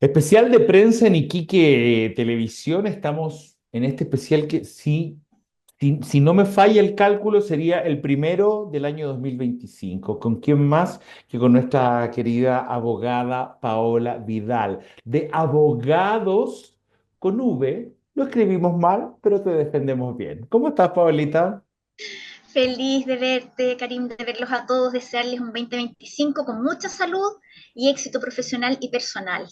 Especial de prensa en Iquique Televisión. Estamos en este especial que si no me falla el cálculo sería el primero del año 2025. ¿Con quién más que con nuestra querida abogada Paola Vidal? De abogados con V, lo escribimos mal, pero te defendemos bien. ¿Cómo estás, Paolita? Feliz de verte, Karim, de verlos a todos, desearles un 2025 con mucha salud y éxito profesional y personal.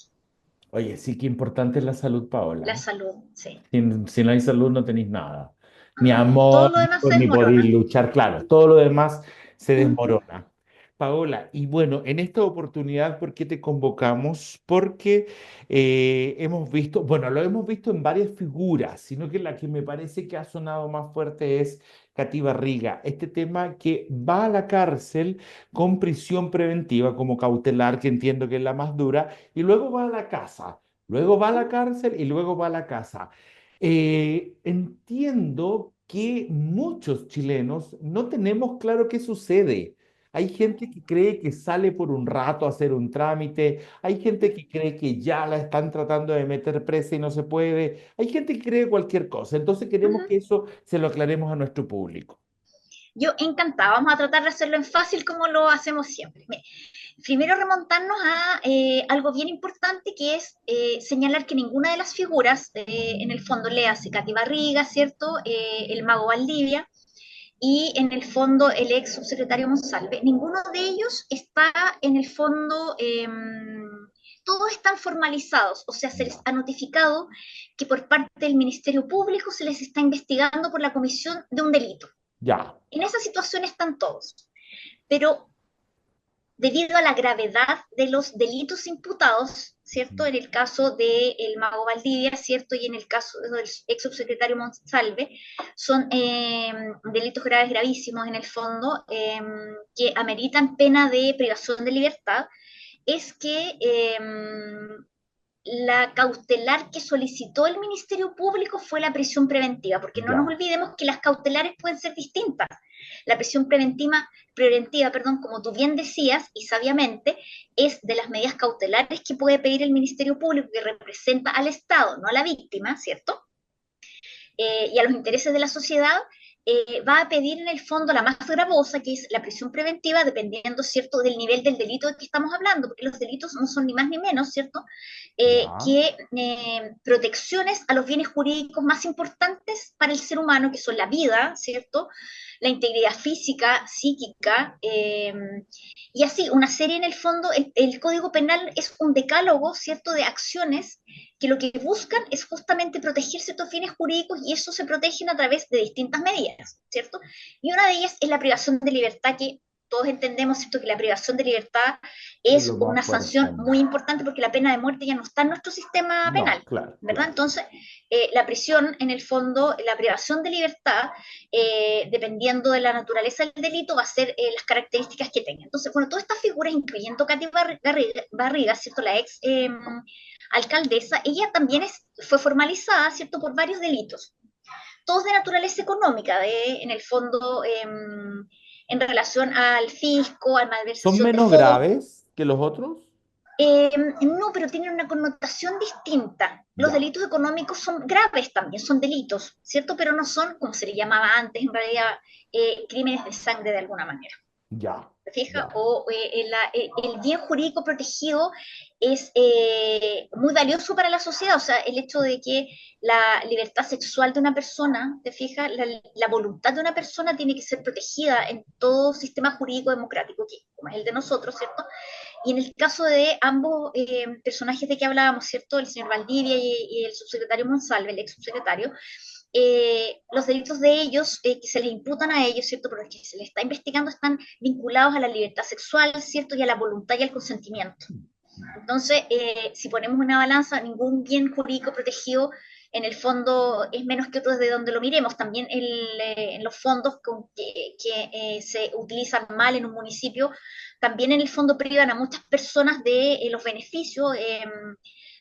Oye, sí, qué importante es la salud, La Paola. salud, sí. Si no hay salud, no tenéis nada. Ni amor, Todo lo demás se ni podéis desmorona. luchar. Claro, todo lo demás se desmorona. Paola, y bueno, en esta oportunidad, ¿por qué te convocamos? Porque hemos visto, bueno, lo hemos visto en varias figuras, sino que la que me parece que ha sonado más fuerte es Cati Barriga. Este tema que va a la cárcel con prisión preventiva como cautelar, que entiendo que es la más dura, y luego va a la casa. Luego va a la cárcel y luego va a la casa. Entiendo que muchos chilenos no tenemos claro qué sucede. Hay gente que cree que sale por un rato a hacer un trámite, hay gente que cree que ya la están tratando de meter presa y no se puede, hay gente que cree cualquier cosa. Entonces queremos que eso se lo aclaremos a nuestro público. Yo encantada, vamos a tratar de hacerlo en fácil como lo hacemos siempre. Mire, primero remontarnos a algo bien importante que es señalar que ninguna de las figuras, en el fondo, léase Cati Barriga, ¿cierto? El mago Valdivia, y en el fondo el ex subsecretario Monsalve, ninguno de ellos está en el fondo, todos están formalizados, o sea, se les Ya, ha notificado que por parte del Ministerio Público se les está investigando por la comisión de un delito. ya, En esa situación están todos, pero debido a la gravedad de los delitos imputados, ¿cierto? En el caso del mago Valdivia, ¿cierto? Y en el caso del ex subsecretario Monsalve, son delitos graves, gravísimos en el fondo, que ameritan pena de privación de libertad, es que la cautelar que solicitó el Ministerio Público fue la prisión preventiva, porque no nos ya. olvidemos que las cautelares pueden ser distintas. La prisión preventiva, perdón, como tú bien decías y sabiamente, es de las medidas cautelares que puede pedir el Ministerio Público, que representa al Estado, no a la víctima, ¿cierto? Y a los intereses de la sociedad, va a pedir en el fondo la más gravosa, que es la prisión preventiva, dependiendo, ¿cierto?, del nivel del delito de que estamos hablando, porque los delitos no son ni más ni menos, ¿cierto?, Ya. que protecciones a los bienes jurídicos más importantes para el ser humano, que son la vida, ¿cierto?, la integridad física, psíquica, y así, una serie en el fondo, el Código Penal es un decálogo, ¿cierto?, de acciones que lo que buscan es justamente proteger ciertos bienes jurídicos y eso se protegen a través de distintas medidas, ¿cierto? Y una de ellas es la privación de libertad, que todos entendemos, ¿cierto?, que la privación de libertad Es lo es más una fuerte. sanción muy importante porque la pena de muerte ya no está en nuestro sistema No, penal, claro, ¿verdad? claro. Entonces, la prisión, en el fondo, la privación de libertad, dependiendo de la naturaleza del delito, va a ser las características que tenga. Entonces, bueno, todas estas figuras, incluyendo Katy Barriga, ¿cierto?, la ex alcaldesa, ella también fue formalizada, ¿cierto?, por varios delitos, todos de naturaleza económica, en el fondo, en relación al fisco, a ¿Son malversación de menos fondos. graves que los otros? No, pero tienen una connotación distinta. Los Ya, delitos económicos son graves también, son delitos, ¿cierto? Pero no son, como se le llamaba antes, en realidad, crímenes de sangre de alguna manera. ya, ¿Se fija? ya. O el bien jurídico protegido es muy valioso para la sociedad, o sea, el hecho de que la libertad sexual de una persona, ¿te fijas? La voluntad de una persona tiene que ser protegida en todo sistema jurídico democrático, que, como es el de nosotros, ¿cierto? Y en el caso de ambos personajes de que hablábamos, ¿cierto? El señor Valdivia y el subsecretario Monsalve, el ex subsecretario, los delitos de ellos, que se les imputan a ellos, ¿cierto? Por los que se les está investigando, están vinculados a la libertad sexual, ¿cierto? Y a la voluntad y al consentimiento. Entonces, si ponemos una balanza, ningún bien jurídico protegido en el fondo es menos que otro desde donde lo miremos. También en los fondos que se utilizan mal en un municipio, también en el fondo privan a muchas personas de los beneficios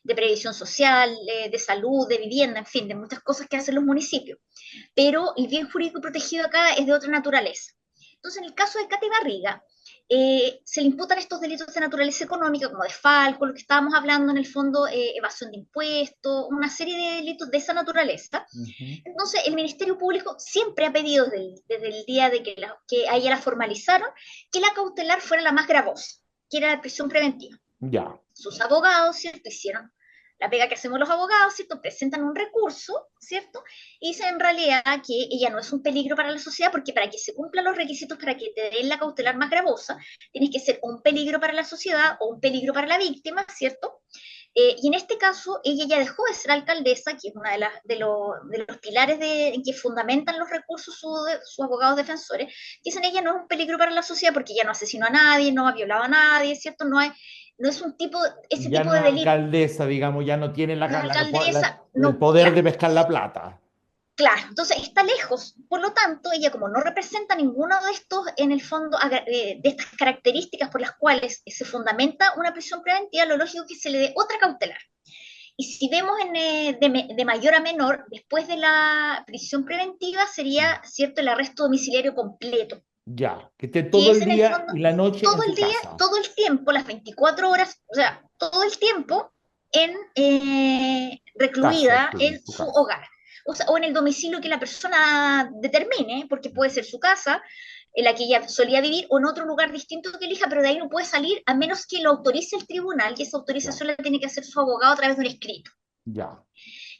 de previsión social, de salud, de vivienda, en fin, de muchas cosas que hacen los municipios. Pero el bien jurídico protegido acá es de otra naturaleza. Entonces, en el caso de Cate Barriga, se le imputan estos delitos de naturaleza económica, como desfalco, lo que estábamos hablando en el fondo, evasión de impuestos, una serie de delitos de esa naturaleza. Ujú. Entonces, el Ministerio Público siempre ha pedido desde el día de que a ella la formalizaron, que la cautelar fuera la más gravosa, que era la prisión preventiva. Ya, Sus abogados, ¿cierto? Hicieron la pega que hacemos los abogados, ¿cierto? Presentan un recurso, ¿cierto? Y dicen en realidad que ella no es un peligro para la sociedad, porque para que se cumplan los requisitos para que te den la cautelar más gravosa, tienes que ser un peligro para la sociedad o un peligro para la víctima, ¿cierto? Y en este caso, ella ya dejó de ser alcaldesa, que es uno de los pilares en que fundamentan los recursos sus abogados defensores. Dicen ella no es un peligro para la sociedad porque ella no asesinó a nadie, no ha violado a nadie, ¿cierto? No es un tipo, ese ya tipo no de es delito. alcaldesa, digamos, ya no tiene No es alcaldesa, el no, poder de claro, pescar la plata. claro, entonces está lejos. Por lo tanto, ella como no representa ninguno de estos, en el fondo, de estas características por las cuales se fundamenta una prisión preventiva, lo lógico es que se le dé otra cautelar. Y si vemos de mayor a menor, después de la prisión preventiva sería, cierto, el arresto domiciliario completo, Ya, que esté que todo es el en el día fondo y la noche en todo su el día, casa. todo el tiempo, las 24 horas, o sea, todo el tiempo en Casa, recluida sí, en en su su casa. hogar. O sea, o en el domicilio que la persona determine, porque puede ser su casa, en la que ella solía vivir, o en otro lugar distinto que elija, pero de ahí no puede salir a menos que lo autorice el tribunal, y esa Ya, autorización la tiene que hacer su abogado a través de un escrito. ya.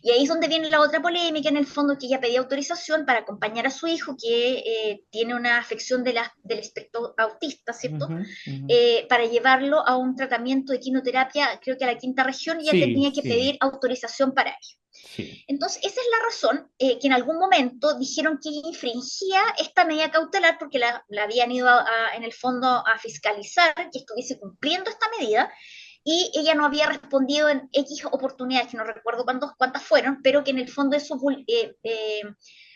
Y ahí es donde viene la otra polémica, en el fondo, que ella pedía autorización para acompañar a su hijo, que tiene una afección del espectro autista, ¿cierto? Ujú, ujú. Para llevarlo a un tratamiento de quimioterapia, creo que a la quinta región, y ella Sí, tenía que sí, pedir autorización para ello. sí. Entonces, esa es la razón que en algún momento dijeron que ella infringía esta medida cautelar porque la habían ido en el fondo a fiscalizar que estuviese cumpliendo esta medida, y ella no había respondido en X oportunidades, que no recuerdo cuántas fueron, pero que en el fondo eso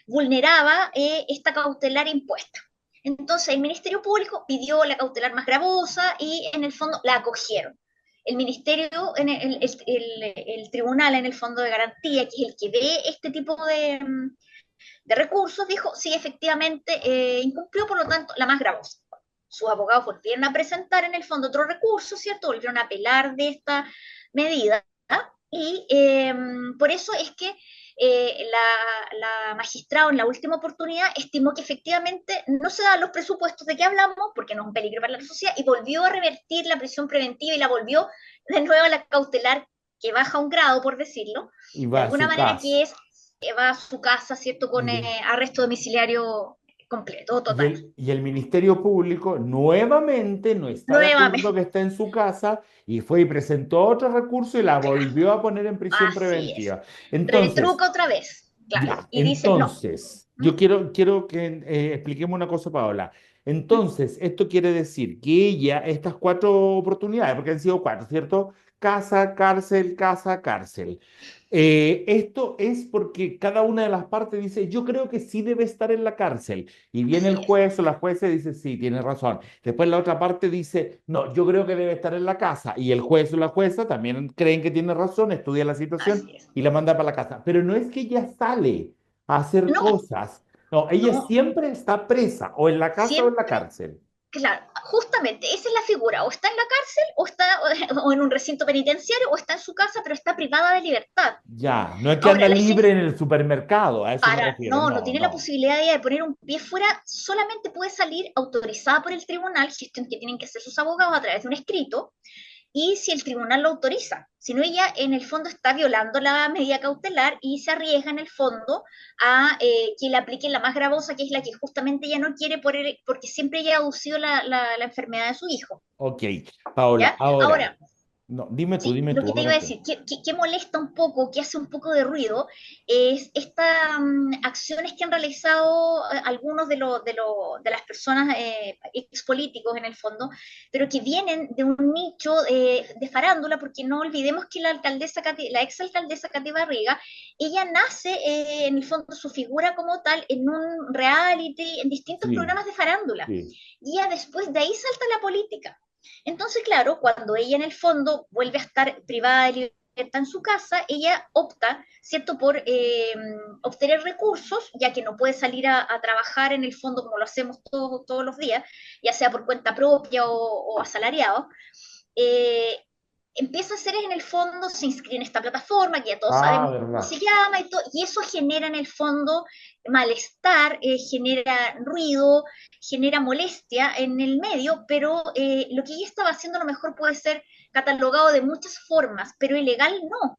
vulneraba esta cautelar impuesta. Entonces el Ministerio Público pidió la cautelar más gravosa y en el fondo la acogieron. El Ministerio, el Tribunal en el Fondo de Garantía, que es el que ve este tipo de recursos, dijo, sí, efectivamente, incumplió, por lo tanto, la más gravosa. Sus abogados volvieron a presentar en el fondo otro recurso, ¿cierto? Volvieron a apelar de esta medida y por eso es que la magistrada en la última oportunidad estimó que efectivamente no se dan los presupuestos de que hablamos porque no es un peligro para la sociedad y volvió a revertir la prisión preventiva y la volvió de nuevo a la cautelar que baja un grado, por decirlo, Y de va a alguna su manera casa. que es que va a su casa, ¿cierto? Con Y, de- arresto domiciliario completo, total. y el Ministerio Público nuevamente no está de acuerdo Nuevamente, que está en su casa y fue y presentó otro recurso y la claro, volvió a poner en prisión así es. preventiva. Entonces, Retruca otra vez, claro, ya, y dice no. entonces, ¿Mm? quiero que expliquemos una cosa, Paola. ¿Mm? Entonces, esto quiere decir que ella, estas cuatro oportunidades, porque han sido cuatro, ¿cierto? Casa, cárcel. Esto es porque cada una de las partes dice, yo creo que sí debe estar en la cárcel. Y viene el Así es, juez o la jueza y dice, sí, tiene razón. Después la otra parte dice, no, yo creo que debe estar en la casa. Y el juez o la jueza también creen que tiene razón, estudia la situación así es. y la manda para la casa. Pero no es que ella sale a hacer No, cosas. No, ella no, siempre está presa, o en la casa o en la siempre, cárcel. claro, justamente esa es la figura, o está en la cárcel, o está o en un recinto penitenciario, o está en su casa, pero está privada de libertad. Ya, no es que Ahora, anda la libre gente en el supermercado, a eso me refiero. no No, tiene la no. posibilidad de poner un pie fuera, solamente puede salir autorizada por el tribunal, gestión que tienen que hacer sus abogados a través de un escrito, y si el tribunal lo autoriza. Si no, ella en el fondo está violando la medida cautelar y se arriesga en el fondo a que le apliquen la más gravosa, que es la que justamente ella no quiere porque siempre ella ha aducido la enfermedad de su hijo. Ok, Paola, ¿Ya? ahora, Ahora, no, sí, dime lo tú, que te iba a ahora tú. decir, que molesta un poco, que hace un poco de ruido, es estas acciones que han realizado algunos de las personas expolíticos en el fondo, pero que vienen de un nicho de farándula, porque no olvidemos que la exalcaldesa Katy Barriga, ella nace en el fondo su figura como tal en un reality, en distintos Sí, programas de farándula, sí. y ya después de ahí salta la política. Entonces, claro, cuando ella en el fondo vuelve a estar privada de libertad, libertad en su casa, ella opta, ¿cierto?, por obtener recursos, ya que no puede salir a trabajar en el fondo como lo hacemos todos los días, ya sea por cuenta propia o asalariado. eh, Empieza a hacer en el fondo, se inscribe en esta plataforma, que ya todos Ah, sabemos cómo verdad. se llama, y eso genera en el fondo malestar, genera ruido, genera molestia en el medio, pero lo que ella estaba haciendo a lo mejor puede ser catalogado de muchas formas, pero ilegal no. Ok,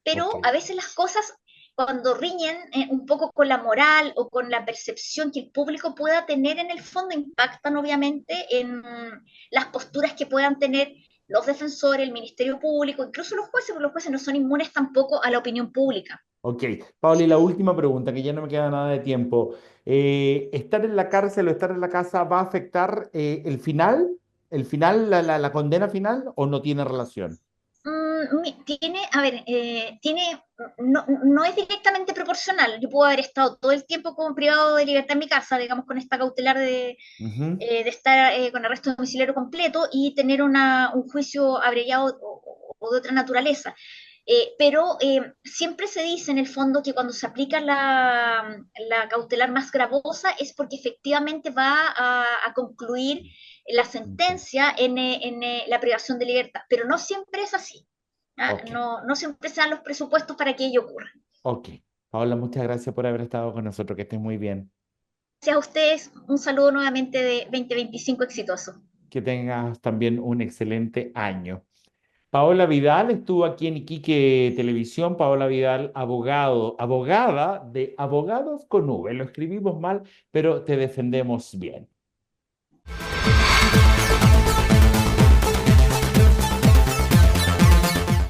Pero a veces las cosas, cuando riñen un poco con la moral o con la percepción que el público pueda tener en el fondo, impactan obviamente en las posturas que puedan tener los defensores, el Ministerio Público, incluso los jueces, porque los jueces no son inmunes tampoco a la opinión pública. ok. Pauli, la última pregunta, que ya no me queda nada de tiempo. ¿Estar en la cárcel o estar en la casa va a afectar el final? ¿El final, la condena final o no tiene relación? Tiene, a ver, no es directamente proporcional. Yo puedo haber estado todo el tiempo como privado de libertad en mi casa, digamos, con esta cautelar Ujú. de estar con arresto domiciliario completo y tener un juicio abreviado o de otra naturaleza. Pero siempre se dice en el fondo que cuando se aplica la cautelar más gravosa es porque efectivamente va a concluir la Ok, sentencia en la privación de libertad, pero no siempre es así. ¿Ah? ok. No siempre se dan los presupuestos para que ello ocurra. Ok. Paola, muchas gracias por haber estado con nosotros. Que estés muy bien. Gracias a ustedes, un saludo nuevamente de 2025 exitoso. Que tengas también un excelente año. Paola Vidal estuvo aquí en Iquique Televisión. Paola Vidal, abogada de Abogados con V. Lo escribimos mal, pero te defendemos bien.